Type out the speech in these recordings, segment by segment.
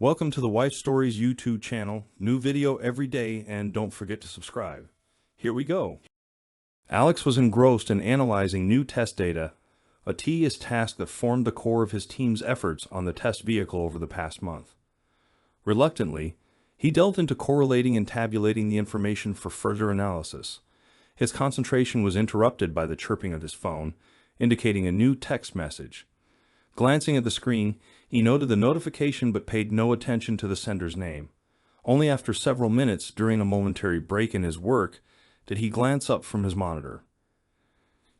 Welcome to the Wife Stories YouTube channel. New video every day, and don't forget to subscribe. Here we go. Alex was engrossed in analyzing new test data, a tedious task that formed the core of his team's efforts on the test vehicle over the past month. Reluctantly, he delved into correlating and tabulating the information for further analysis. His concentration was interrupted by the chirping of his phone, indicating a new text message. Glancing at the screen, he noted the notification but paid no attention to the sender's name. Only after several minutes, during a momentary break in his work, did he glance up from his monitor.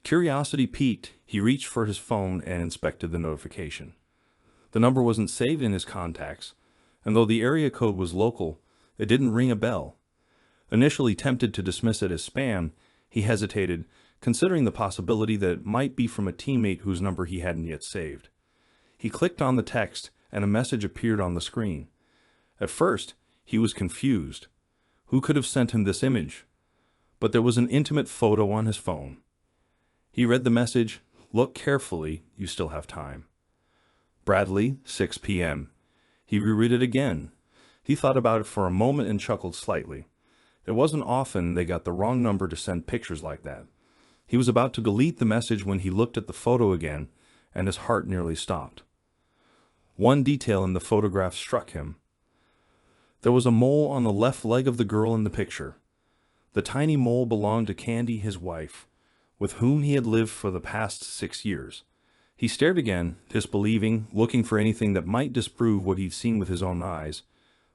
Curiosity piqued, he reached for his phone and inspected the notification. The number wasn't saved in his contacts, and though the area code was local, it didn't ring a bell. Initially tempted to dismiss it as spam, he hesitated, considering the possibility that it might be from a teammate whose number he hadn't yet saved. He clicked on the text, and a message appeared on the screen. At first, he was confused. Who could have sent him this image? But there was an intimate photo on his phone. He read the message, "Look carefully, you still have time." Bradley, 6 p.m. He reread it again. He thought about it for a moment and chuckled slightly. It wasn't often they got the wrong number to send pictures like that. He was about to delete the message when he looked at the photo again, and his heart nearly stopped. One detail in the photograph struck him. There was a mole on the left leg of the girl in the picture. The tiny mole belonged to Candy, his wife, with whom he had lived for the past 6 years. He stared again, disbelieving, looking for anything that might disprove what he'd seen with his own eyes.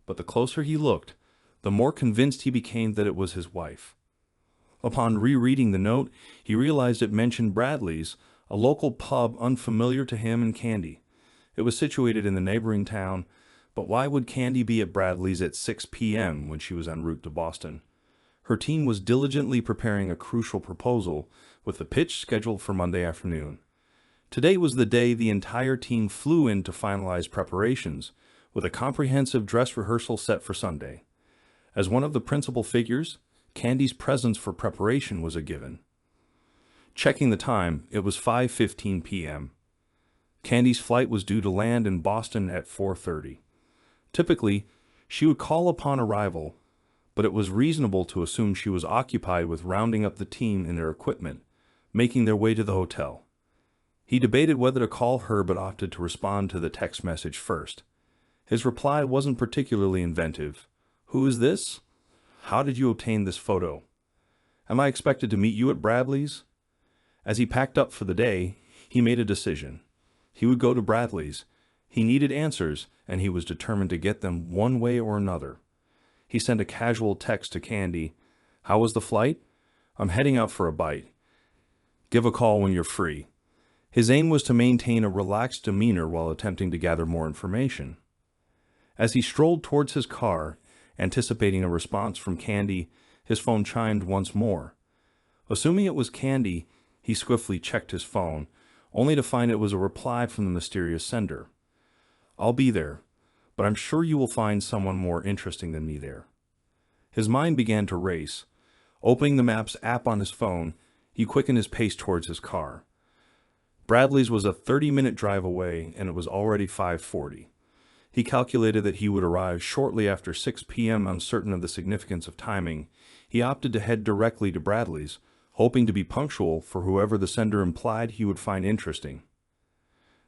But the closer he looked, the more convinced he became that it was his wife. Upon rereading the note, he realized it mentioned Bradley's, a local pub unfamiliar to him and Candy. It was situated in the neighboring town, but why would Candy be at Bradley's at 6 p.m. when she was en route to Boston? Her team was diligently preparing a crucial proposal, with the pitch scheduled for Monday afternoon. Today was the day the entire team flew in to finalize preparations, with a comprehensive dress rehearsal set for Sunday. As one of the principal figures, Candy's presence for preparation was a given. Checking the time, it was 5:15 p.m. Candy's flight was due to land in Boston at 4:30. Typically, she would call upon arrival, but it was reasonable to assume she was occupied with rounding up the team and their equipment, making their way to the hotel. He debated whether to call her but opted to respond to the text message first. His reply wasn't particularly inventive. "Who is this? How did you obtain this photo? Am I expected to meet you at Bradley's?" As he packed up for the day, he made a decision. He would go to Bradley's. He needed answers, and he was determined to get them one way or another. He sent a casual text to Candy. "How was the flight? I'm heading out for a bite. Give a call when you're free." His aim was to maintain a relaxed demeanor while attempting to gather more information. As he strolled towards his car, anticipating a response from Candy, his phone chimed once more. Assuming it was Candy, he swiftly checked his phone, only to find it was a reply from the mysterious sender. "I'll be there, but I'm sure you will find someone more interesting than me there." His mind began to race. Opening the Maps app on his phone, he quickened his pace towards his car. Bradley's was a 30-minute drive away, and it was already 5:40. He calculated that he would arrive shortly after 6 p.m. Uncertain of the significance of timing, he opted to head directly to Bradley's, hoping to be punctual for whoever the sender implied he would find interesting.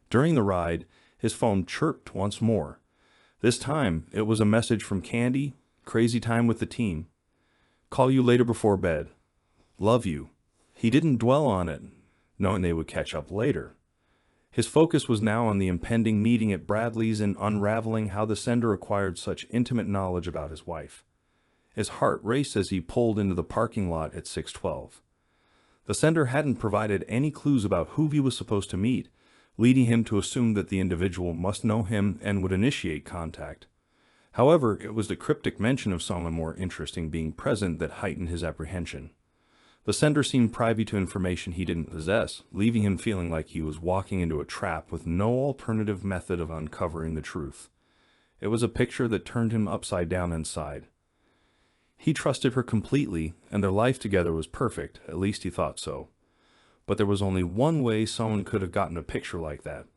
During the ride, his phone chirped once more. This time, it was a message from Candy. "Crazy time with the team. Call you later before bed. Love you." He didn't dwell on it, knowing they would catch up later. His focus was now on the impending meeting at Bradley's and unraveling how the sender acquired such intimate knowledge about his wife. His heart raced as he pulled into the parking lot at 6:12. The sender hadn't provided any clues about who he was supposed to meet, leading him to assume that the individual must know him and would initiate contact. However, it was the cryptic mention of someone more interesting being present that heightened his apprehension. The sender seemed privy to information he didn't possess, leaving him feeling like he was walking into a trap with no alternative method of uncovering the truth. It was a picture that turned him upside down inside. He trusted her completely, and their life together was perfect, at least he thought so. But there was only one way someone could have gotten a picture like that,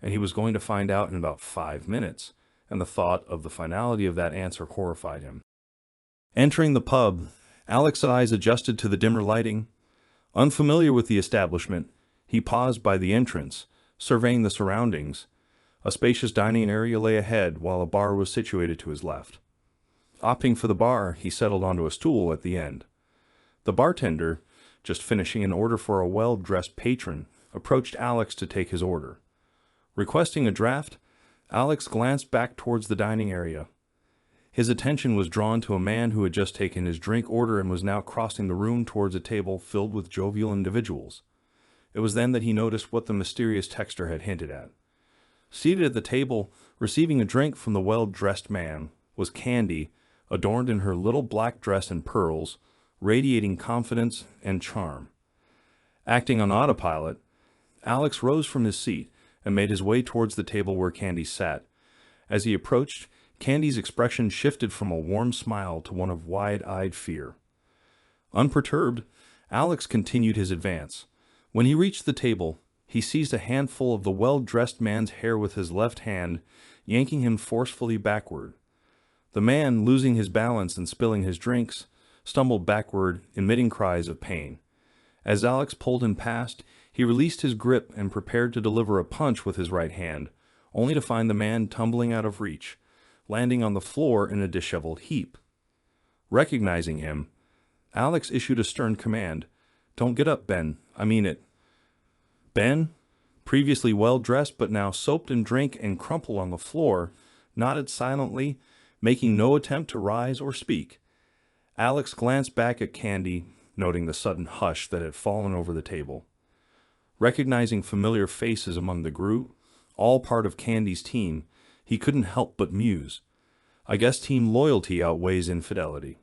and he was going to find out in about 5 minutes, and the thought of the finality of that answer horrified him. Entering the pub, Alex's eyes adjusted to the dimmer lighting. Unfamiliar with the establishment, he paused by the entrance, surveying the surroundings. A spacious dining area lay ahead, while a bar was situated to his left. Opting for the bar, he settled onto a stool at the end. The bartender, just finishing an order for a well-dressed patron, approached Alex to take his order. Requesting a draft, Alex glanced back towards the dining area. His attention was drawn to a man who had just taken his drink order and was now crossing the room towards a table filled with jovial individuals. It was then that he noticed what the mysterious texter had hinted at. Seated at the table, receiving a drink from the well-dressed man, was Candy, adorned in her little black dress and pearls, radiating confidence and charm. Acting on autopilot, Alex rose from his seat and made his way towards the table where Candy sat. As he approached, Candy's expression shifted from a warm smile to one of wide-eyed fear. Unperturbed, Alex continued his advance. When he reached the table, he seized a handful of the well-dressed man's hair with his left hand, yanking him forcefully backward. The man, losing his balance and spilling his drinks, stumbled backward, emitting cries of pain. As Alex pulled him past, he released his grip and prepared to deliver a punch with his right hand, only to find the man tumbling out of reach, landing on the floor in a disheveled heap. Recognizing him, Alex issued a stern command. "Don't get up, Ben. I mean it." Ben, previously well-dressed but now soaked in drink and crumpled on the floor, nodded silently, making no attempt to rise or speak. Alex glanced back at Candy, noting the sudden hush that had fallen over the table. Recognizing familiar faces among the group, all part of Candy's team, he couldn't help but muse. I guess team loyalty outweighs infidelity.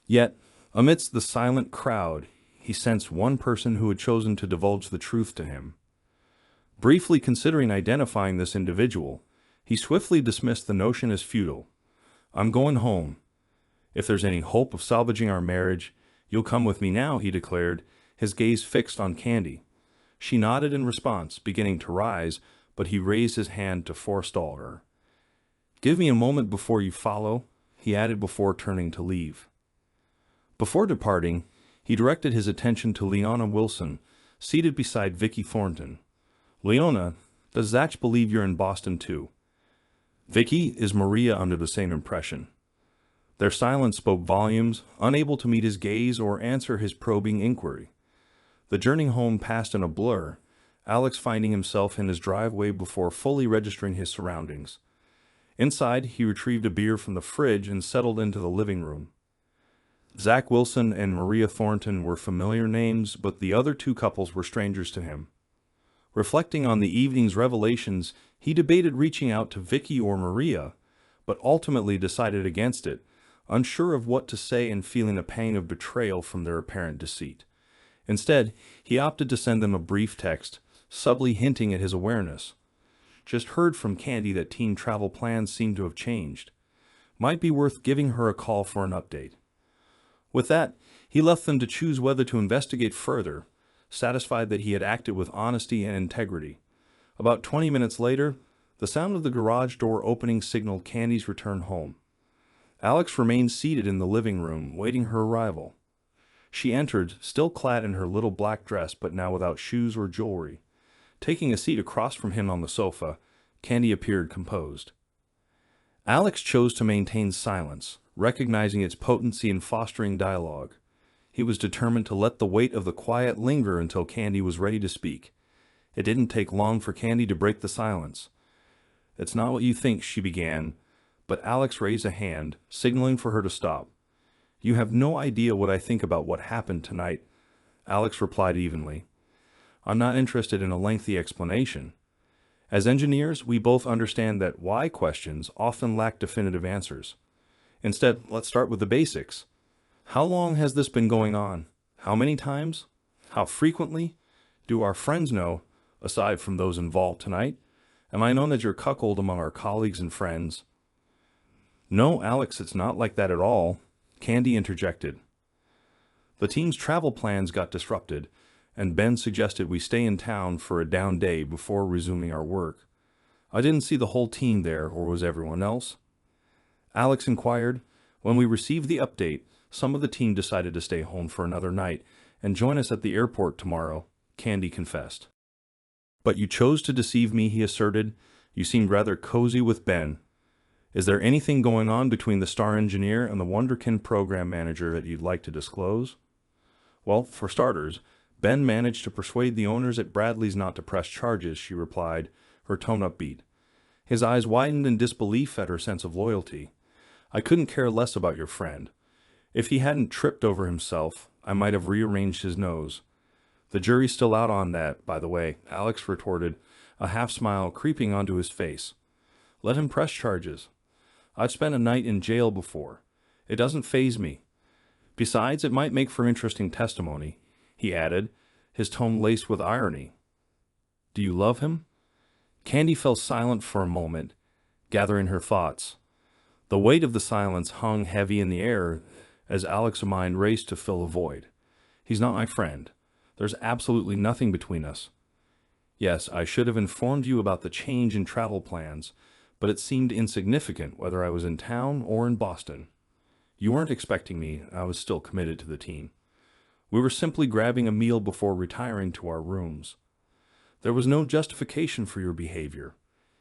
Yet, amidst the silent crowd, he sensed one person who had chosen to divulge the truth to him. Briefly considering identifying this individual, he swiftly dismissed the notion as futile. "I'm going home. If there's any hope of salvaging our marriage, you'll come with me now," he declared, his gaze fixed on Candy. She nodded in response, beginning to rise, but he raised his hand to forestall her. "Give me a moment before you follow," he added before turning to leave. Before departing, he directed his attention to Leona Wilson, seated beside Vicky Thornton. "Leona, does Zach believe you're in Boston too?" "Vicky, is Maria under the same impression?" Their silence spoke volumes, unable to meet his gaze or answer his probing inquiry. The journey home passed in a blur, Alex finding himself in his driveway before fully registering his surroundings. Inside, he retrieved a beer from the fridge and settled into the living room. Zach Wilson and Maria Thornton were familiar names, but the other two couples were strangers to him. Reflecting on the evening's revelations, he debated reaching out to Vicky or Maria, but ultimately decided against it, unsure of what to say and feeling a pang of betrayal from their apparent deceit. Instead, he opted to send them a brief text, subtly hinting at his awareness. "Just heard from Candy that teen travel plans seem to have changed. Might be worth giving her a call for an update." With that, he left them to choose whether to investigate further, satisfied that he had acted with honesty and integrity. About 20 minutes later, the sound of the garage door opening signaled Candy's return home. Alex remained seated in the living room, waiting her arrival. She entered, still clad in her little black dress but now without shoes or jewelry. Taking a seat across from him on the sofa, Candy appeared composed. Alex chose to maintain silence, recognizing its potency in fostering dialogue. He was determined to let the weight of the quiet linger until Candy was ready to speak. It didn't take long for Candy to break the silence. "It's not what you think," she began, but Alex raised a hand, signaling for her to stop. "You have no idea what I think about what happened tonight," Alex replied evenly. "I'm not interested in a lengthy explanation. As engineers, we both understand that why questions often lack definitive answers. Instead, let's start with the basics. How long has this been going on? How many times? How frequently? Do our friends know, aside from those involved tonight? Am I known as your cuckold among our colleagues and friends?" "No, Alex, it's not like that at all," Candy interjected. "The team's travel plans got disrupted, and Ben suggested we stay in town for a down day before resuming our work. I didn't see the whole team there, or was everyone else? Alex inquired. When we received the update, some of the team decided to stay home for another night and join us at the airport tomorrow, Candy confessed. But you chose to deceive me, he asserted. You seemed rather cozy with Ben. Is there anything going on between the star engineer and the Wonderkin program manager that you'd like to disclose? Well, for starters, Ben managed to persuade the owners at Bradley's not to press charges, she replied, her tone upbeat. His eyes widened in disbelief at her sense of loyalty. I couldn't care less about your friend. If he hadn't tripped over himself, I might have rearranged his nose. The jury's still out on that, by the way, Alex retorted, a half-smile creeping onto his face. Let him press charges. I've spent a night in jail before. It doesn't faze me. Besides, it might make for interesting testimony, he added, his tone laced with irony. Do you love him? Candy fell silent for a moment, gathering her thoughts. The weight of the silence hung heavy in the air as Alex's mind raced to fill a void. He's not my friend. There's absolutely nothing between us. Yes, I should have informed you about the change in travel plans, but it seemed insignificant whether I was in town or in Boston. You weren't expecting me. I was still committed to the team. We were simply grabbing a meal before retiring to our rooms. There was no justification for your behavior.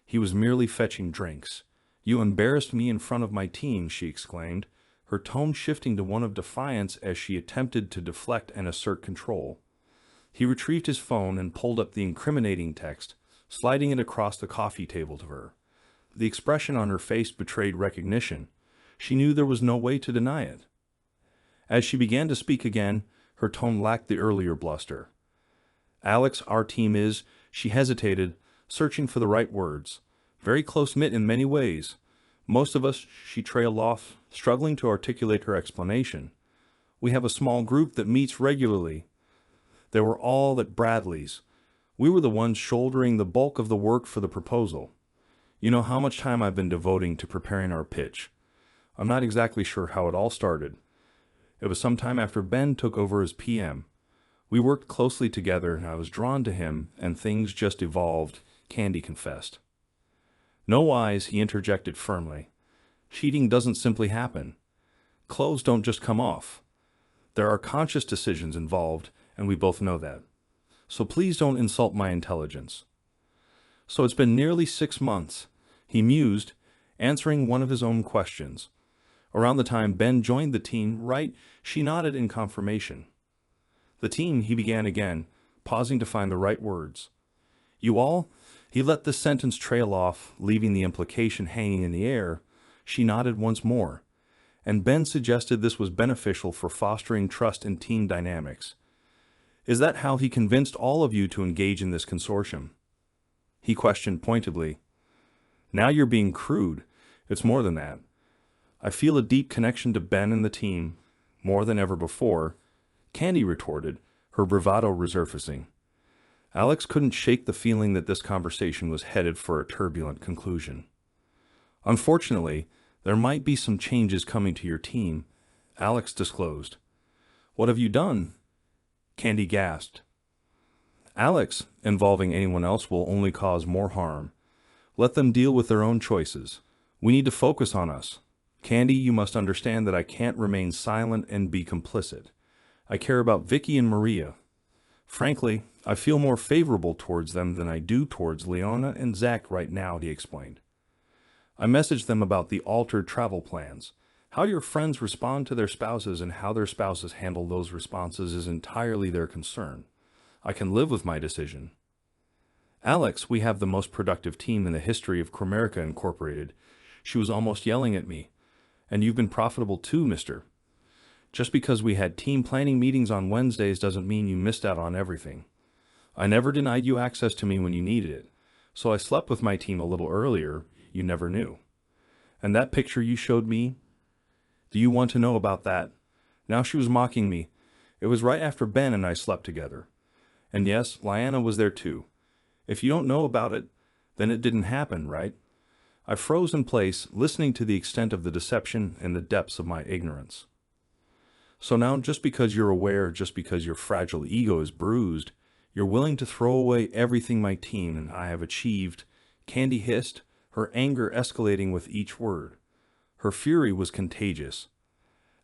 He was merely fetching drinks. You embarrassed me in front of my team, she exclaimed, her tone shifting to one of defiance as she attempted to deflect and assert control. He retrieved his phone and pulled up the incriminating text, sliding it across the coffee table to her. The expression on her face betrayed recognition. She knew there was no way to deny it. As she began to speak again, her tone lacked the earlier bluster. Alex, our team is, she hesitated, searching for the right words. Very close-knit in many ways. Most of us, she trailed off, struggling to articulate her explanation. We have a small group that meets regularly. They were all at Bradley's. We were the ones shouldering the bulk of the work for the proposal. You know how much time I've been devoting to preparing our pitch. I'm not exactly sure how it all started. It was sometime after Ben took over as PM. We worked closely together and I was drawn to him, and things just evolved, Candy confessed. No wise, he interjected firmly. Cheating doesn't simply happen. Clothes don't just come off. There are conscious decisions involved, and we both know that. So please don't insult my intelligence. So it's been nearly 6 months, he mused, answering one of his own questions. Around the time Ben joined the team, right, she nodded in confirmation. The team, he began again, pausing to find the right words. You all? He let the sentence trail off, leaving the implication hanging in the air. She nodded once more, and Ben suggested this was beneficial for fostering trust in team dynamics. Is that how he convinced all of you to engage in this consortium? He questioned pointedly. Now you're being crude. It's more than that. I feel a deep connection to Ben and the team, more than ever before, Candy retorted, her bravado resurfacing. Alex couldn't shake the feeling that this conversation was headed for a turbulent conclusion. Unfortunately, there might be some changes coming to your team, Alex disclosed. What have you done? Candy gasped. Alex, involving anyone else will only cause more harm. Let them deal with their own choices. We need to focus on us. Candy, you must understand that I can't remain silent and be complicit. I care about Vicky and Maria. Frankly, I feel more favorable towards them than I do towards Leona and Zach right now, he explained. I messaged them about the altered travel plans. How your friends respond to their spouses and how their spouses handle those responses is entirely their concern. I can live with my decision. Alex, we have the most productive team in the history of Chromerica Incorporated. She was almost yelling at me. And you've been profitable too, mister. Just because we had team planning meetings on Wednesdays doesn't mean you missed out on everything. I never denied you access to me when you needed it, so I slept with my team a little earlier. You never knew. And that picture you showed me? Do you want to know about that? Now she was mocking me. It was right after Ben and I slept together. And yes, Lyanna was there too. If you don't know about it, then it didn't happen, right? I froze in place, listening to the extent of the deception and the depths of my ignorance. So now, just because you're aware, just because your fragile ego is bruised, you're willing to throw away everything my team and I have achieved, Candy hissed, her anger escalating with each word. Her fury was contagious.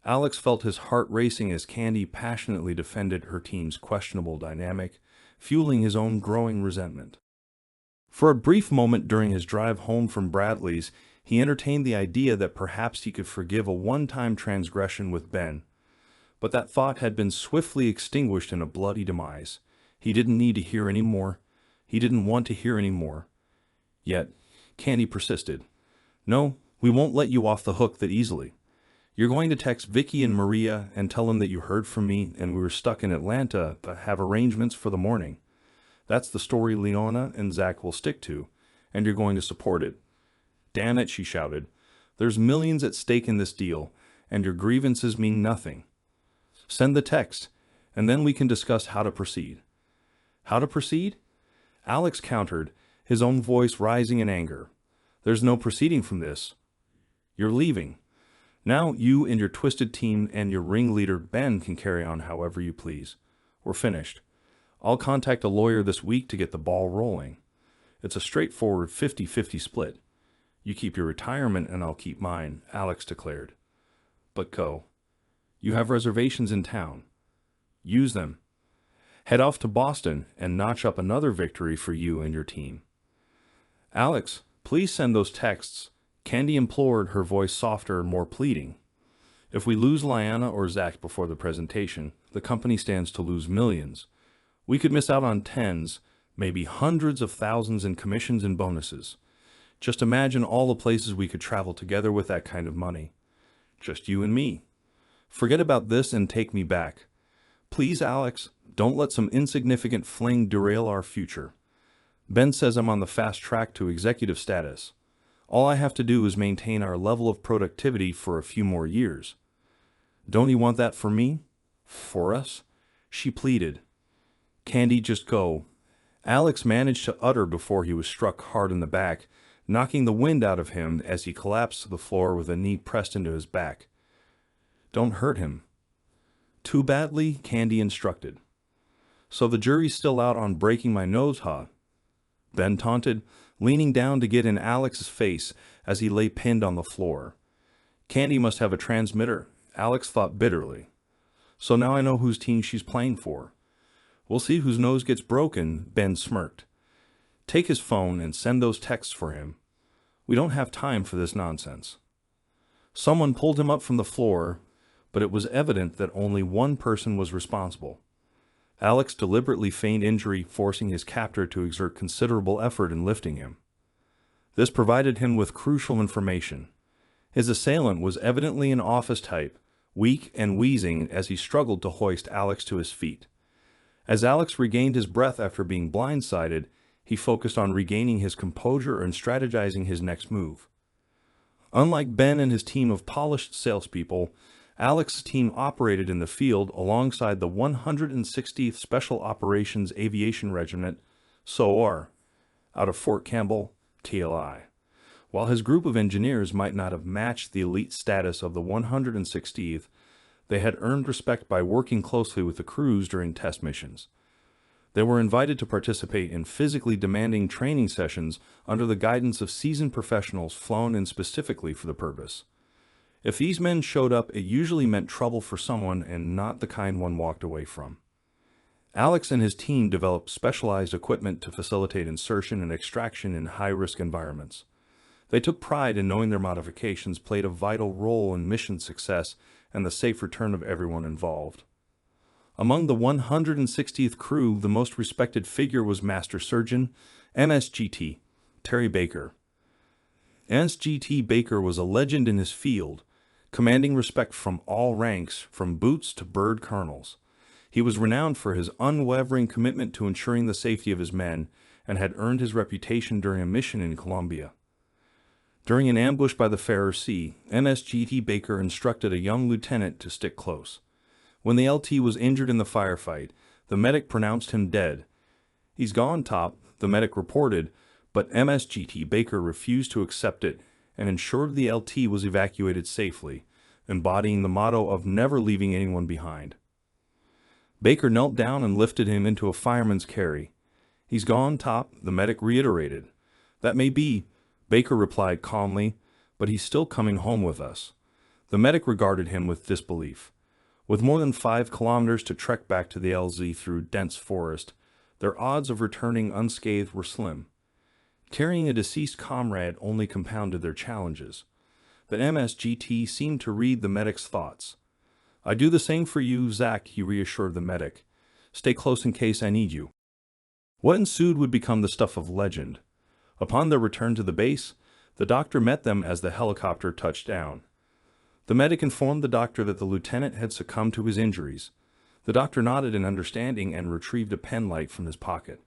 Alex felt his heart racing as Candy passionately defended her team's questionable dynamic, fueling his own growing resentment. For a brief moment during his drive home from Bradley's, he entertained the idea that perhaps he could forgive a one-time transgression with Ben. But that thought had been swiftly extinguished in a bloody demise. He didn't need to hear any more. He didn't want to hear any more. Yet, Candy persisted. "No, we won't let you off the hook that easily. You're going to text Vicky and Maria and tell them that you heard from me and we were stuck in Atlanta but have arrangements for the morning. That's the story Leona and Zach will stick to, and you're going to support it." "Damn it," she shouted. "There's millions at stake in this deal, and your grievances mean nothing. Send the text, and then we can discuss how to proceed." "How to proceed?" Alex countered, his own voice rising in anger. "There's no proceeding from this. You're leaving. Now you and your twisted team and your ringleader Ben can carry on however you please. We're finished. I'll contact a lawyer this week to get the ball rolling. It's a straightforward 50-50 split. You keep your retirement and I'll keep mine," Alex declared. "But go. You have reservations in town. Use them. Head off to Boston and notch up another victory for you and your team." "Alex, please send those texts," Candy implored, her voice softer and more pleading. "If we lose Lyanna or Zach before the presentation, the company stands to lose millions. We could miss out on tens, maybe hundreds of thousands in commissions and bonuses. Just imagine all the places we could travel together with that kind of money. Just you and me. Forget about this and take me back. Please, Alex, don't let some insignificant fling derail our future. Ben says I'm on the fast track to executive status. All I have to do is maintain our level of productivity for a few more years. Don't you want that for me? For us?" she pleaded. "Candy, just go." Alex managed to utter before he was struck hard in the back, knocking the wind out of him as he collapsed to the floor with a knee pressed into his back. "Don't hurt him." "Too badly," Candy instructed. "So the jury's still out on breaking my nose, huh?" Ben taunted, leaning down to get in Alex's face as he lay pinned on the floor. Candy must have a transmitter, Alex thought bitterly. So now I know whose team she's playing for. We'll see whose nose gets broken, Ben smirked. "Take his phone and send those texts for him. We don't have time for this nonsense." Someone pulled him up from the floor, but it was evident that only one person was responsible. Alex deliberately feigned injury, forcing his captor to exert considerable effort in lifting him. This provided him with crucial information. His assailant was evidently an office type, weak and wheezing as he struggled to hoist Alex to his feet. As Alex regained his breath after being blindsided, he focused on regaining his composure and strategizing his next move. Unlike Ben and his team of polished salespeople, Alex's team operated in the field alongside the 160th Special Operations Aviation Regiment, SOAR, out of Fort Campbell, TLI. While his group of engineers might not have matched the elite status of the 160th, they had earned respect by working closely with the crews during test missions. They were invited to participate in physically demanding training sessions under the guidance of seasoned professionals flown in specifically for the purpose. If these men showed up, it usually meant trouble for someone and not the kind one walked away from. Alex and his team developed specialized equipment to facilitate insertion and extraction in high-risk environments. They took pride in knowing their modifications played a vital role in mission success and the safe return of everyone involved. Among the 160th crew, the most respected figure was Master Surgeon, MSGT, Terry Baker. MSGT Baker was a legend in his field, commanding respect from all ranks, from boots to bird colonels. He was renowned for his unwavering commitment to ensuring the safety of his men and had earned his reputation during a mission in Colombia. During an ambush by the Fair Sea, MSGT Baker instructed a young lieutenant to stick close. When the LT was injured in the firefight, the medic pronounced him dead. "He's gone, Top," the medic reported, but MSGT Baker refused to accept it and ensured the LT was evacuated safely, embodying the motto of never leaving anyone behind. Baker knelt down and lifted him into a fireman's carry. "He's gone, Top," the medic reiterated. "That may be," Baker replied calmly, "but he's still coming home with us." The medic regarded him with disbelief. With more than 5 kilometers to trek back to the LZ through dense forest, their odds of returning unscathed were slim. Carrying a deceased comrade only compounded their challenges. But MSGT seemed to read the medic's thoughts. "I'd do the same for you, Zach," he reassured the medic. "Stay close in case I need you." What ensued would become the stuff of legend. Upon their return to the base, the doctor met them as the helicopter touched down. The medic informed the doctor that the lieutenant had succumbed to his injuries. The doctor nodded in understanding and retrieved a pen light from his pocket.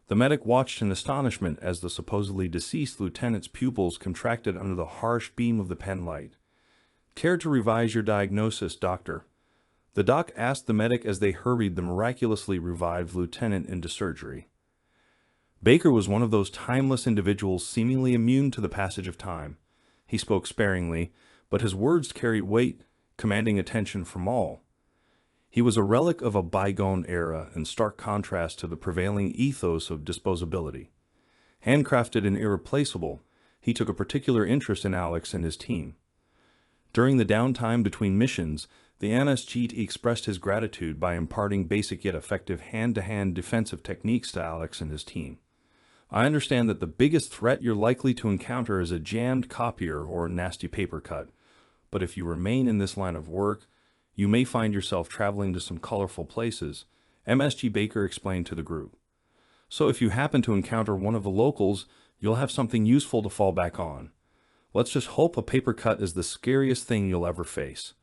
The medic watched in astonishment as the supposedly deceased lieutenant's pupils contracted under the harsh beam of the pen light. "Care to revise your diagnosis, doctor?" The doc asked the medic as they hurried the miraculously revived lieutenant into surgery. Baker was one of those timeless individuals seemingly immune to the passage of time. He spoke sparingly, but his words carried weight, commanding attention from all. He was a relic of a bygone era in stark contrast to the prevailing ethos of disposability. Handcrafted and irreplaceable, he took a particular interest in Alex and his team. During the downtime between missions, the MSGT expressed his gratitude by imparting basic yet effective hand-to-hand defensive techniques to Alex and his team. "I understand that the biggest threat you're likely to encounter is a jammed copier or a nasty paper cut. But if you remain in this line of work, you may find yourself traveling to some colorful places," MSG Baker explained to the group. "So if you happen to encounter one of the locals, you'll have something useful to fall back on. Let's just hope a paper cut is the scariest thing you'll ever face."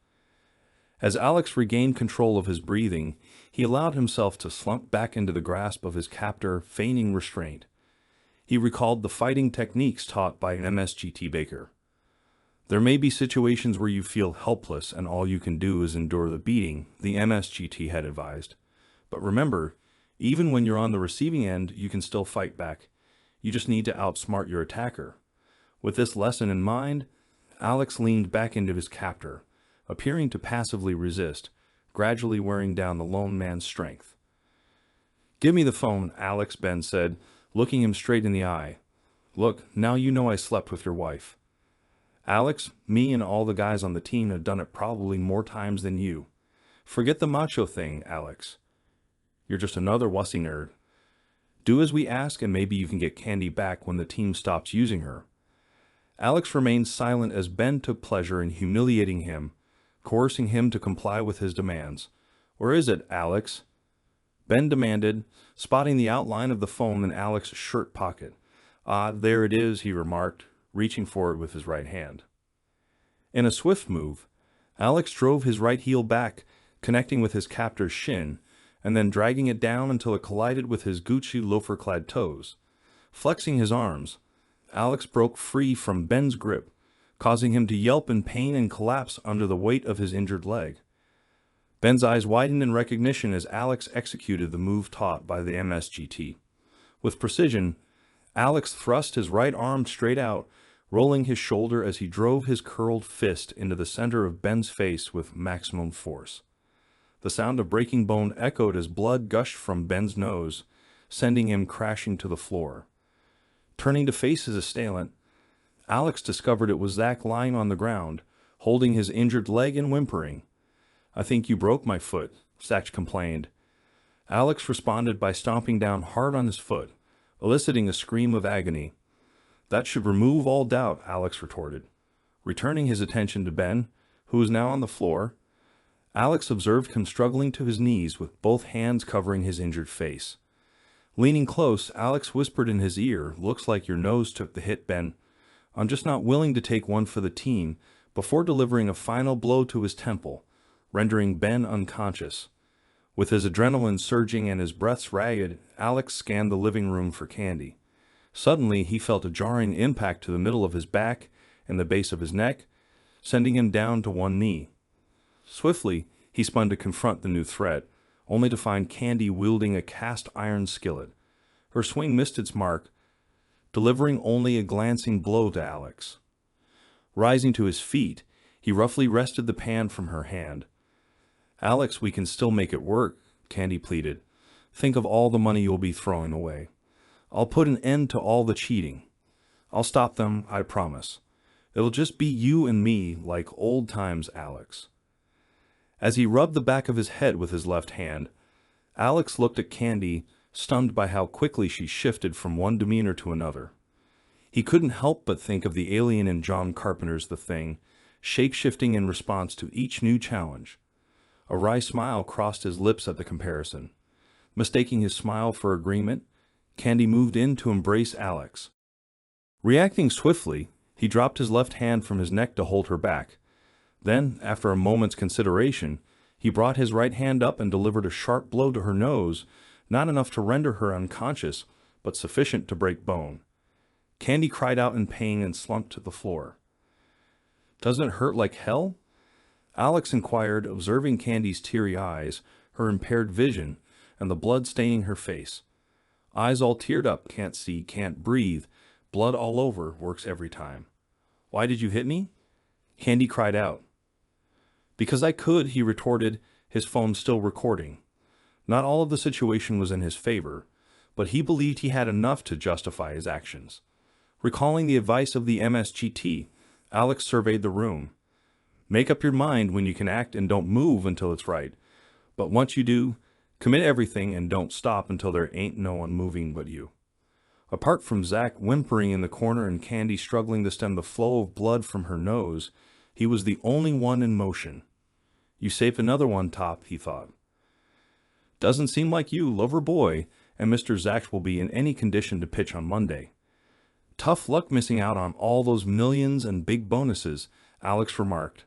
As Alex regained control of his breathing, he allowed himself to slump back into the grasp of his captor, feigning restraint. He recalled the fighting techniques taught by MSGT Baker. "There may be situations where you feel helpless and all you can do is endure the beating," the MSGT had advised. "But remember, even when you're on the receiving end, you can still fight back. You just need to outsmart your attacker." With this lesson in mind, Alex leaned back into his captor, appearing to passively resist, gradually wearing down the lone man's strength. "Give me the phone," Alex, Ben said, looking him straight in the eye. "Look, now you know I slept with your wife." "Alex, me and all the guys on the team have done it probably more times than you. Forget the macho thing, Alex. You're just another wussy nerd. Do as we ask and maybe you can get Candy back when the team stops using her." Alex remained silent as Ben took pleasure in humiliating him, coercing him to comply with his demands. "Where is it, Alex?" Ben demanded, spotting the outline of the phone in Alex's shirt pocket. "Ah, there it is," he remarked, reaching for it with his right hand. In a swift move, Alex drove his right heel back, connecting with his captor's shin, and then dragging it down until it collided with his Gucci loafer-clad toes. Flexing his arms, Alex broke free from Ben's grip, causing him to yelp in pain and collapse under the weight of his injured leg. Ben's eyes widened in recognition as Alex executed the move taught by the MSGT. With precision, Alex thrust his right arm straight out, rolling his shoulder as he drove his curled fist into the center of Ben's face with maximum force. The sound of breaking bone echoed as blood gushed from Ben's nose, sending him crashing to the floor. Turning to face his assailant, Alex discovered it was Zach lying on the ground, holding his injured leg and whimpering. "I think you broke my foot," Zach complained. Alex responded by stomping down hard on his foot, eliciting a scream of agony. "That should remove all doubt," Alex retorted. Returning his attention to Ben, who was now on the floor, Alex observed him struggling to his knees with both hands covering his injured face. Leaning close, Alex whispered in his ear, "Looks like your nose took the hit, Ben. I'm just not willing to take one for the team," before delivering a final blow to his temple, rendering Ben unconscious. With his adrenaline surging and his breaths ragged, Alex scanned the living room for Candy. Suddenly, he felt a jarring impact to the middle of his back and the base of his neck, sending him down to one knee. Swiftly, he spun to confront the new threat, only to find Candy wielding a cast-iron skillet. Her swing missed its mark, delivering only a glancing blow to Alex. Rising to his feet, he roughly wrested the pan from her hand. "Alex, we can still make it work," Candy pleaded. "Think of all the money you'll be throwing away. I'll put an end to all the cheating." I'll stop them, I promise. It'll just be you and me like old times, Alex. As he rubbed the back of his head with his left hand, Alex looked at Candy, stunned by how quickly she shifted from one demeanor to another. He couldn't help but think of the alien in John Carpenter's The Thing, shape-shifting in response to each new challenge. A wry smile crossed his lips at the comparison. Mistaking his smile for agreement, Candy moved in to embrace Alex. Reacting swiftly, he dropped his left hand from his neck to hold her back. Then, after a moment's consideration, he brought his right hand up and delivered a sharp blow to her nose, not enough to render her unconscious, but sufficient to break bone. Candy cried out in pain and slumped to the floor. "Doesn't it hurt like hell?" Alex inquired, observing Candy's teary eyes, her impaired vision, and the blood staining her face. Eyes all teared up, can't see, can't breathe, blood all over, works every time. "Why did you hit me?" Candy cried out. "Because I could," he retorted, his phone still recording. Not all of the situation was in his favor, but he believed he had enough to justify his actions. Recalling the advice of the MSGT, Alex surveyed the room. "Make up your mind when you can act and don't move until it's right. But once you do, commit everything and don't stop until there ain't no one moving but you." Apart from Zach whimpering in the corner and Candy struggling to stem the flow of blood from her nose, he was the only one in motion. "You saved another one, Top," he thought. "Doesn't seem like you, lover boy, and Mr. Zach will be in any condition to pitch on Monday." "Tough luck missing out on all those millions and big bonuses," Alex remarked.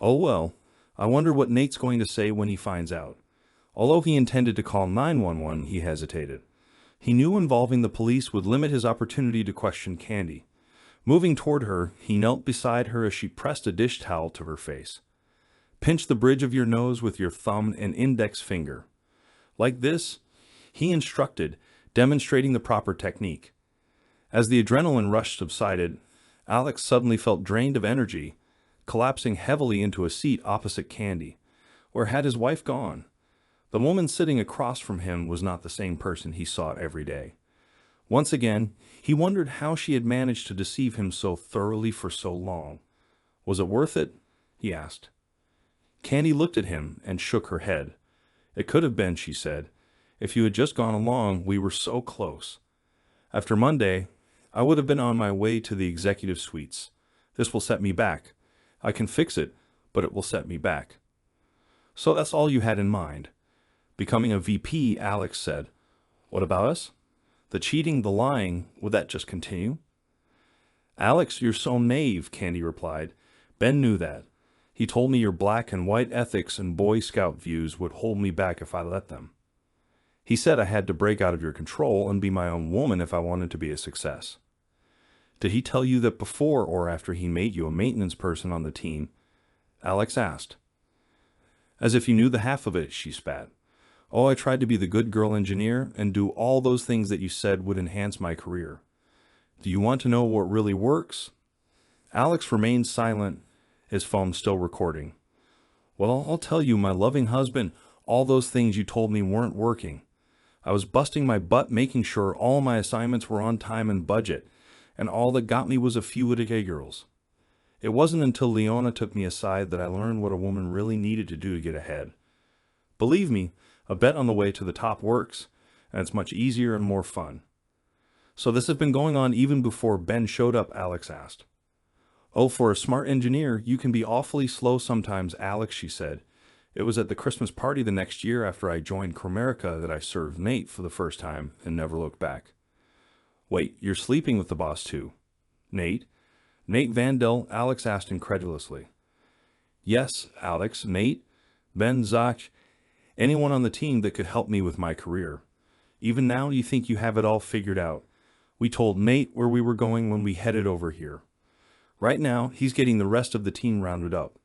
"Oh well, I wonder what Nate's going to say when he finds out." Although he intended to call 911, he hesitated. He knew involving the police would limit his opportunity to question Candy. Moving toward her, he knelt beside her as she pressed a dish towel to her face. "Pinch the bridge of your nose with your thumb and index finger. Like this," he instructed, demonstrating the proper technique. As the adrenaline rush subsided, Alex suddenly felt drained of energy, collapsing heavily into a seat opposite Candy. Where had his wife gone? The woman sitting across from him was not the same person he saw every day. Once again, he wondered how she had managed to deceive him so thoroughly for so long. "Was it worth it?" he asked. Candy looked at him and shook her head. "It could have been," she said. "If you had just gone along, we were so close. After Monday, I would have been on my way to the executive suites. This will set me back. I can fix it, but it will set me back." "So that's all you had in mind?" Becoming a VP, Alex said. "What about us? The cheating, the lying, would that just continue?" "Alex, you're so naive," Candy replied. "Ben knew that. He told me your black and white ethics and Boy Scout views would hold me back if I let them. He said I had to break out of your control and be my own woman if I wanted to be a success." "Did he tell you that before or after he made you a maintenance person on the team?" Alex asked. "As if you knew the half of it," she spat. "Oh, I tried to be the good girl engineer and do all those things that you said would enhance my career. Do you want to know what really works?" Alex remained silent, his phone still recording. "Well, I'll tell you, my loving husband, all those things you told me weren't working. I was busting my butt making sure all my assignments were on time and budget, and all that got me was a few little girls. It wasn't until Leona took me aside that I learned what a woman really needed to do to get ahead. Believe me, a bet on the way to the top works, and it's much easier and more fun." "So this has been going on even before Ben showed up?" Alex asked. "Oh, for a smart engineer, you can be awfully slow sometimes, Alex," she said. "It was at the Christmas party the next year after I joined Cromerica that I served Nate for the first time and never looked back." "Wait, you're sleeping with the boss too?" "Nate? Nate Vandell?" Alex asked incredulously. "Yes, Alex, Nate, Ben, Zach, anyone on the team that could help me with my career. Even now you think you have it all figured out. We told Nate where we were going when we headed over here. Right now, he's getting the rest of the team rounded up.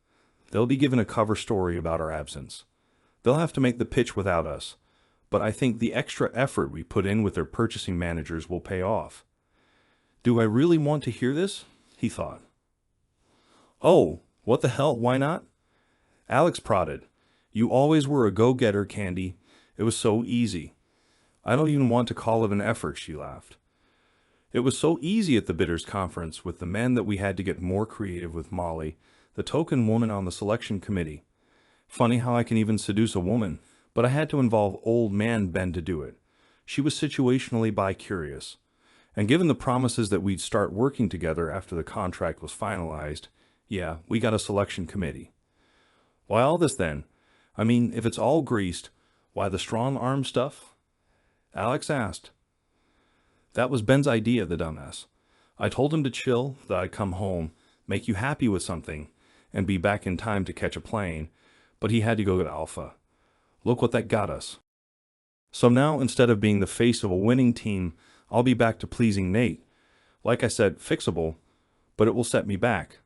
They'll be given a cover story about our absence. They'll have to make the pitch without us, but I think the extra effort we put in with their purchasing managers will pay off." "Do I really want to hear this?" he thought. "Oh, what the hell, why not?" Alex prodded. "You always were a go-getter, Candy. It was so easy." "I don't even want to call it an effort," she laughed. It was so easy at the bidders conference with the men that we had to get more creative with Molly, the token woman on the selection committee. Funny how I can even seduce a woman, but I had to involve old man Ben to do it. She was situationally bi-curious. And given the promises that we'd start working together after the contract was finalized, yeah, we got a selection committee. Why all this then? I mean, if it's all greased, why the strong arm stuff? Alex asked. That was Ben's idea, the dumbass. I told him to chill, that I'd come home, make you happy with something, and be back in time to catch a plane, but he had to go to Alpha. Look what that got us. So now, instead of being the face of a winning team, I'll be back to pleasing Nate. Like I said, fixable, but it will set me back.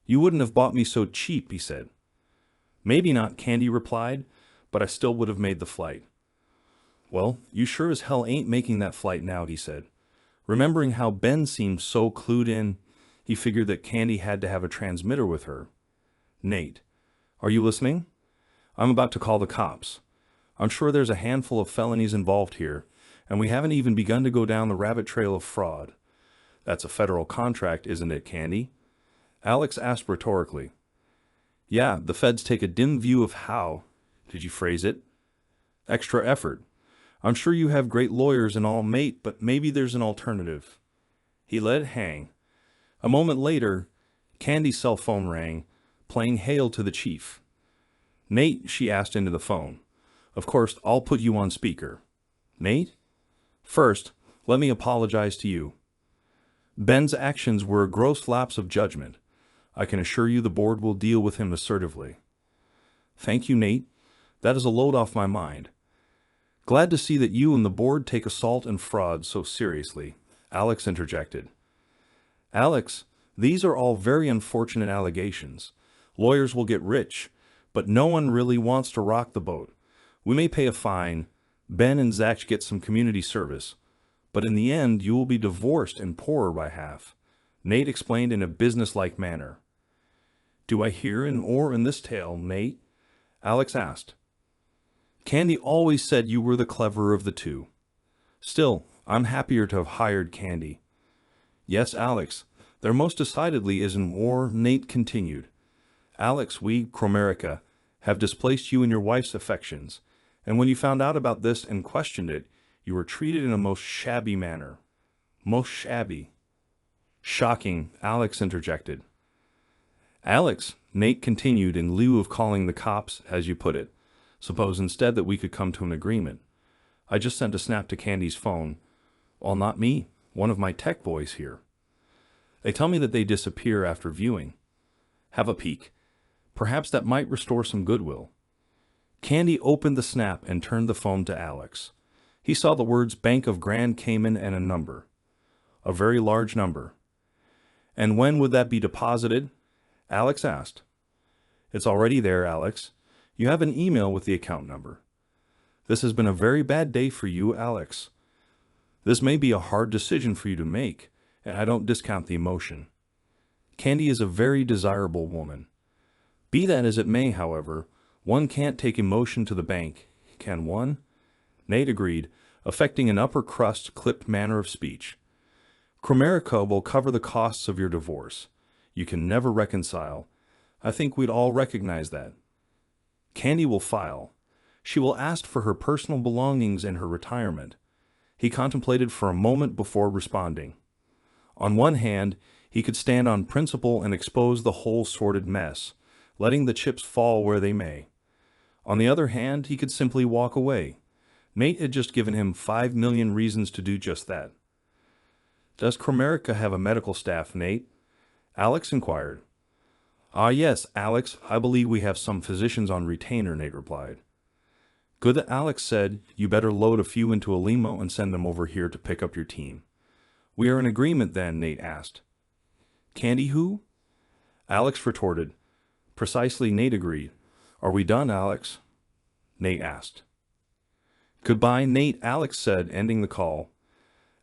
You wouldn't have bought me so cheap, he said. Maybe not, Candy replied, but I still would have made the flight. Well, you sure as hell ain't making that flight now, he said. Remembering how Ben seemed so clued in, he figured that Candy had to have a transmitter with her. Nate, are you listening? I'm about to call the cops. I'm sure there's a handful of felonies involved here, and we haven't even begun to go down the rabbit trail of fraud. That's a federal contract, isn't it, Candy? Alex asked rhetorically. Yeah, the feds take a dim view of how, did you phrase it? Extra effort. I'm sure you have great lawyers and all, mate, but maybe there's an alternative. He let it hang. A moment later, Candy's cell phone rang, playing hail to the chief. Nate, she asked into the phone. Of course, I'll put you on speaker. Nate? First, let me apologize to you. Ben's actions were a gross lapse of judgment. I can assure you the board will deal with him assertively. Thank you, Nate. That is a load off my mind. Glad to see that you and the board take assault and fraud so seriously, Alex interjected. Alex, these are all very unfortunate allegations. Lawyers will get rich, but no one really wants to rock the boat. We may pay a fine. Ben and Zach get some community service. But in the end, you will be divorced and poorer by half, Nate explained in a businesslike manner. Do I hear an or in this tale, Nate? Alex asked. Candy always said you were the cleverer of the two. Still, I'm happier to have hired Candy. Yes, Alex, there most decidedly is an or, Nate continued. Alex, we, Cromerica, have displaced you in your wife's affections, and when you found out about this and questioned it, you were treated in a most shabby manner. Most shabby. Shocking, Alex interjected. Alex, Nate continued in lieu of calling the cops, as you put it. Suppose instead that we could come to an agreement. I just sent a snap to Candy's phone. Well, not me, one of my tech boys here. They tell me that they disappear after viewing. Have a peek. Perhaps that might restore some goodwill. Candy opened the snap and turned the phone to Alex. He saw the words Bank of Grand Cayman and a number. A very large number. And when would that be deposited? Alex asked. It's already there, Alex. You have an email with the account number. This has been a very bad day for you, Alex. This may be a hard decision for you to make, and I don't discount the emotion. Candy is a very desirable woman. Be that as it may, however, one can't take emotion to the bank, can one? Nate agreed, affecting an upper crust, clipped manner of speech. Cromerica will cover the costs of your divorce. You can never reconcile. I think we'd all recognize that. Candy will file. She will ask for her personal belongings and her retirement. He contemplated for a moment before responding. On one hand, he could stand on principle and expose the whole sordid mess, letting the chips fall where they may. On the other hand, he could simply walk away. Nate had just given him 5 million reasons to do just that. Does Cromerica have a medical staff, Nate? Alex inquired. Ah, yes, Alex, I believe we have some physicians on retainer, Nate replied. Good that Alex said, you better load a few into a limo and send them over here to pick up your team. We are in agreement then, Nate asked. Candy who? Alex retorted. Precisely, Nate agreed. Are we done, Alex? Nate asked. Goodbye, Nate, Alex said, ending the call.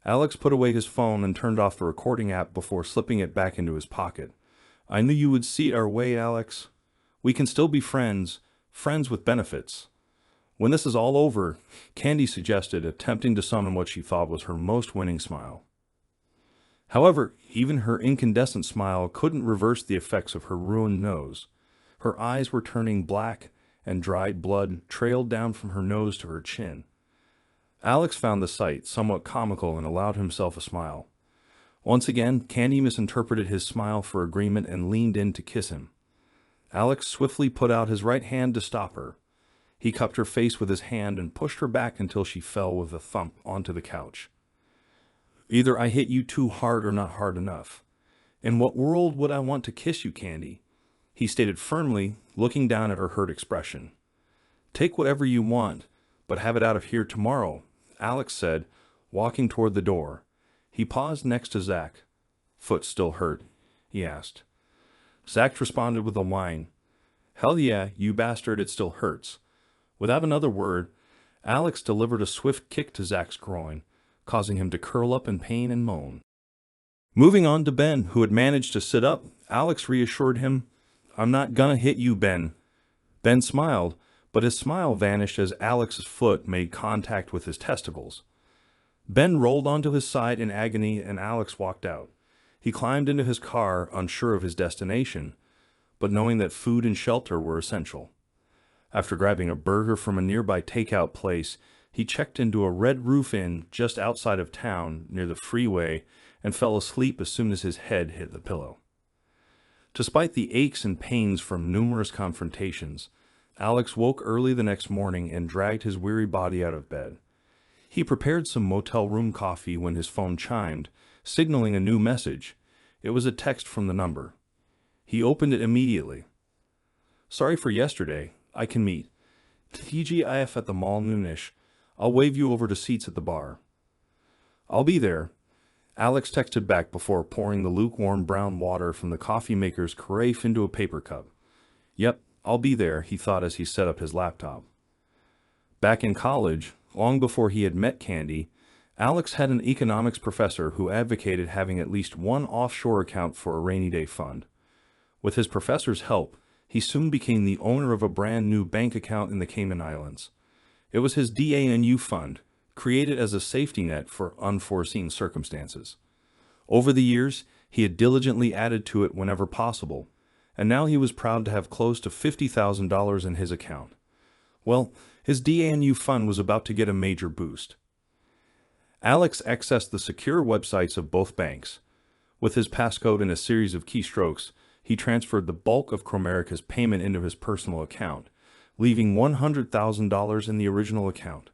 Alex put away his phone and turned off the recording app before slipping it back into his pocket. I knew you would see our way, Alex. We can still be friends, friends with benefits. When this is all over, Candy suggested, attempting to summon what she thought was her most winning smile. However, even her incandescent smile couldn't reverse the effects of her ruined nose. Her eyes were turning black, and dried blood trailed down from her nose to her chin. Alex found the sight somewhat comical and allowed himself a smile. Once again, Candy misinterpreted his smile for agreement and leaned in to kiss him. Alex swiftly put out his right hand to stop her. He cupped her face with his hand and pushed her back until she fell with a thump onto the couch. Either I hit you too hard or not hard enough. In what world would I want to kiss you, Candy? He stated firmly, looking down at her hurt expression. Take whatever you want, but have it out of here tomorrow, Alex said, walking toward the door. He paused next to Zach. Foot still hurt? He asked. Zach responded with a whine. Hell yeah, you bastard, it still hurts. Without another word, Alex delivered a swift kick to Zach's groin, causing him to curl up in pain and moan. Moving on to Ben, who had managed to sit up, Alex reassured him, I'm not gonna hit you, Ben. Ben smiled, but his smile vanished as Alex's foot made contact with his testicles. Ben rolled onto his side in agony and Alex walked out. He climbed into his car, unsure of his destination, but knowing that food and shelter were essential. After grabbing a burger from a nearby takeout place, he checked into a Red Roof Inn just outside of town near the freeway and fell asleep as soon as his head hit the pillow. Despite the aches and pains from numerous confrontations, Alex woke early the next morning and dragged his weary body out of bed. He prepared some motel room coffee when his phone chimed, signaling a new message. It was a text from the number. He opened it immediately. Sorry for yesterday. I can meet. TGIF at the mall noonish. I'll wave you over to seats at the bar. I'll be there. Alex texted back before pouring the lukewarm brown water from the coffee maker's carafe into a paper cup. Yep, I'll be there, he thought as he set up his laptop. Back in college, long before he had met Candy, Alex had an economics professor who advocated having at least one offshore account for a rainy day fund. With his professor's help, he soon became the owner of a brand new bank account in the Cayman Islands. It was his DANU fund, created as a safety net for unforeseen circumstances. Over the years, he had diligently added to it whenever possible, and now he was proud to have close to $50,000 in his account. Well, his DANU fund was about to get a major boost. Alex accessed the secure websites of both banks. With his passcode and a series of keystrokes, he transferred the bulk of Cromerica's payment into his personal account, leaving $100,000 in the original account.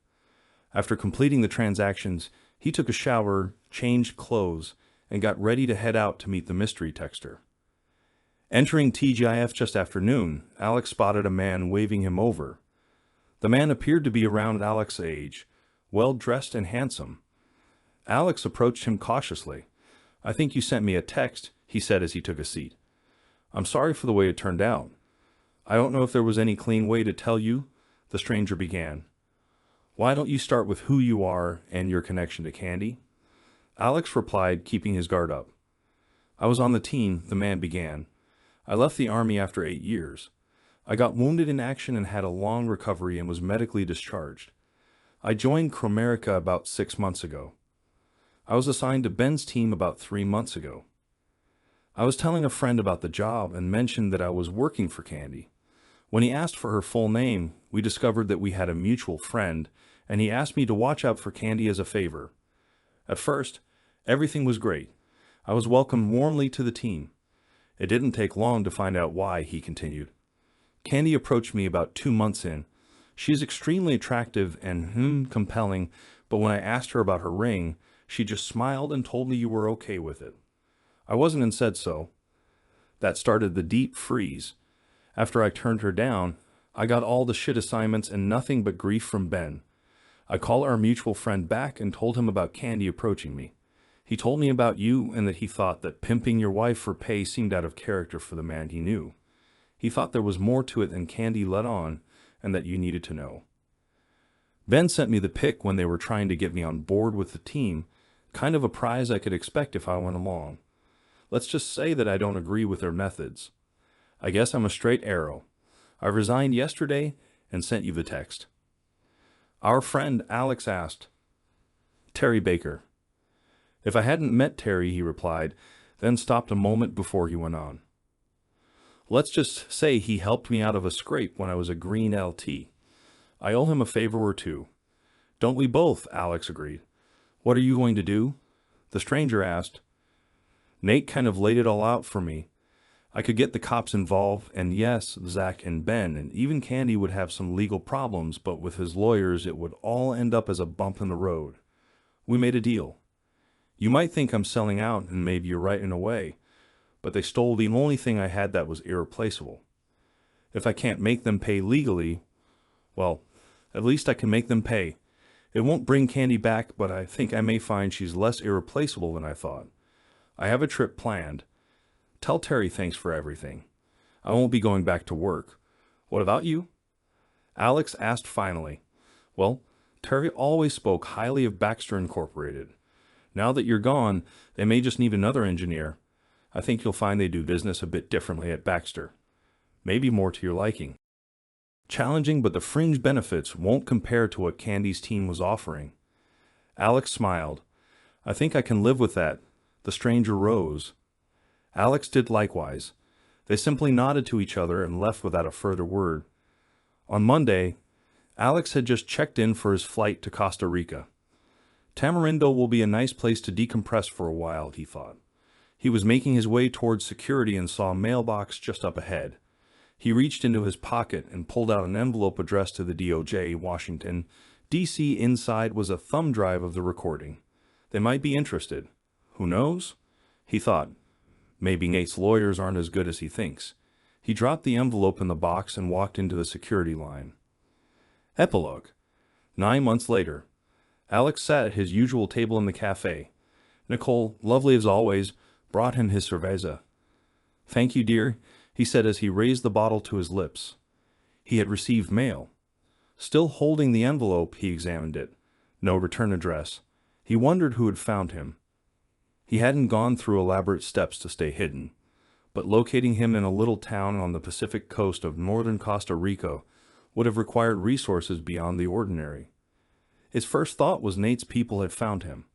After completing the transactions, he took a shower, changed clothes, and got ready to head out to meet the mystery texter. Entering TGIF just after noon, Alex spotted a man waving him over. The man appeared to be around Alex's age, well-dressed and handsome. Alex approached him cautiously. I think you sent me a text, he said as he took a seat. I'm sorry for the way it turned out. I don't know if there was any clean way to tell you, the stranger began. Why don't you start with who you are and your connection to Candy? Alex replied, keeping his guard up. I was on the team, the man began. I left the army after 8 years. I got wounded in action and had a long recovery and was medically discharged. I joined Cromerica about 6 months ago. I was assigned to Ben's team about 3 months ago. I was telling a friend about the job and mentioned that I was working for Candy. When he asked for her full name, we discovered that we had a mutual friend, and he asked me to watch out for Candy as a favor. At first, everything was great. I was welcomed warmly to the team. It didn't take long to find out why, he continued. Candy approached me about 2 months in. She is extremely attractive and compelling, but when I asked her about her ring, she just smiled and told me you were okay with it. I wasn't and said so. That started the deep freeze. After I turned her down, I got all the shit assignments and nothing but grief from Ben. I called our mutual friend back and told him about Candy approaching me. He told me about you and that he thought that pimping your wife for pay seemed out of character for the man he knew. He thought there was more to it than Candy let on and that you needed to know. Ben sent me the pic when they were trying to get me on board with the team, kind of a prize I could expect if I went along. Let's just say that I don't agree with their methods. I guess I'm a straight arrow. I resigned yesterday and sent you the text. Our friend Alex asked, Terry Baker. If I hadn't met Terry, he replied, then stopped a moment before he went on. Let's just say he helped me out of a scrape when I was a green LT. I owe him a favor or two. Don't we both? Alex agreed. What are you going to do? The stranger asked. Nate kind of laid it all out for me. I could get the cops involved, and yes, Zach and Ben, and even Candy would have some legal problems, but with his lawyers it would all end up as a bump in the road. We made a deal. You might think I'm selling out, and maybe you're right in a way, but they stole the only thing I had that was irreplaceable. If I can't make them pay legally, well, at least I can make them pay. It won't bring Candy back, but I think I may find she's less irreplaceable than I thought. I have a trip planned. Tell Terry thanks for everything. I won't be going back to work. What about you? Alex asked finally. Well, Terry always spoke highly of Baxter Incorporated. Now that you're gone, they may just need another engineer. I think you'll find they do business a bit differently at Baxter. Maybe more to your liking. Challenging, but the fringe benefits won't compare to what Candy's team was offering. Alex smiled. I think I can live with that. The stranger rose. Alex did likewise. They simply nodded to each other and left without a further word. On Monday, Alex had just checked in for his flight to Costa Rica. Tamarindo will be a nice place to decompress for a while, he thought. He was making his way towards security and saw a mailbox just up ahead. He reached into his pocket and pulled out an envelope addressed to the DOJ, Washington, D.C. Inside was a thumb drive of the recording. They might be interested. Who knows? He thought. Maybe Nate's lawyers aren't as good as he thinks. He dropped the envelope in the box and walked into the security line. Epilogue. 9 months later. Alex sat at his usual table in the cafe. Nicole, lovely as always, brought him his cerveza. Thank you, dear, he said as he raised the bottle to his lips. He had received mail. Still holding the envelope, he examined it. No return address. He wondered who had found him. He hadn't gone through elaborate steps to stay hidden, but locating him in a little town on the Pacific coast of northern Costa Rica would have required resources beyond the ordinary. His first thought was Nate's people had found him.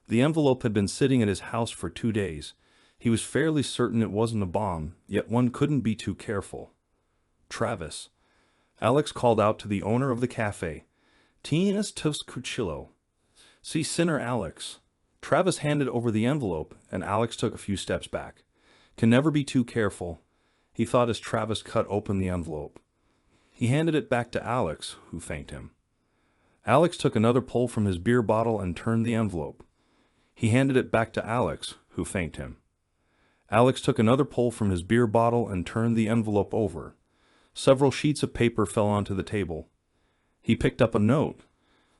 The envelope had been sitting at his house for 2 days. He was fairly certain it wasn't a bomb, yet one couldn't be too careful. Travis. Alex called out to the owner of the cafe. Tienes tus cuchillo. See Sinner Alex. Travis handed over the envelope, and Alex took a few steps back. Can never be too careful, he thought as Travis cut open the envelope. He handed it back to Alex, who thanked him. Alex took another pull from his beer bottle and turned the envelope. He handed it back to Alex, who thanked him. Alex took another pull from his beer bottle and turned the envelope over. Several sheets of paper fell onto the table. He picked up a note.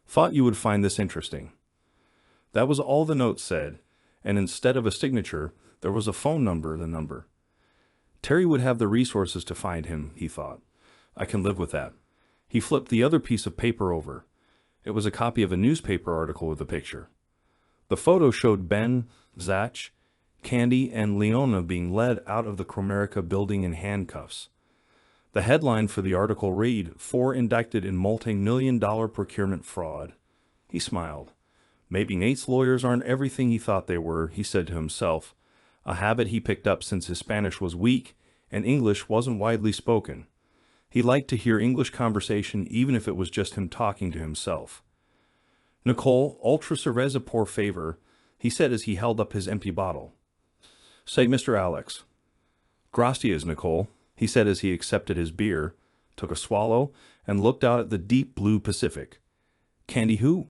Thought you would find this interesting. That was all the note said, and instead of a signature, there was a phone number, the number. Terry would have the resources to find him, he thought. I can live with that. He flipped the other piece of paper over. It was a copy of a newspaper article with a picture. The photo showed Ben, Zach, Candy, and Leona being led out of the Cromerica building in handcuffs. The headline for the article read, 4 indicted in multi-million-dollar procurement fraud. He smiled. Maybe Nate's lawyers aren't everything he thought they were, he said to himself, a habit he picked up since his Spanish was weak and English wasn't widely spoken. He liked to hear English conversation even if it was just him talking to himself. Nicole, ultra cerveza por favor, he said as he held up his empty bottle. Say, Mr. Alex. Gracias, Nicole, he said as he accepted his beer, took a swallow, and looked out at the deep blue Pacific. Candy who?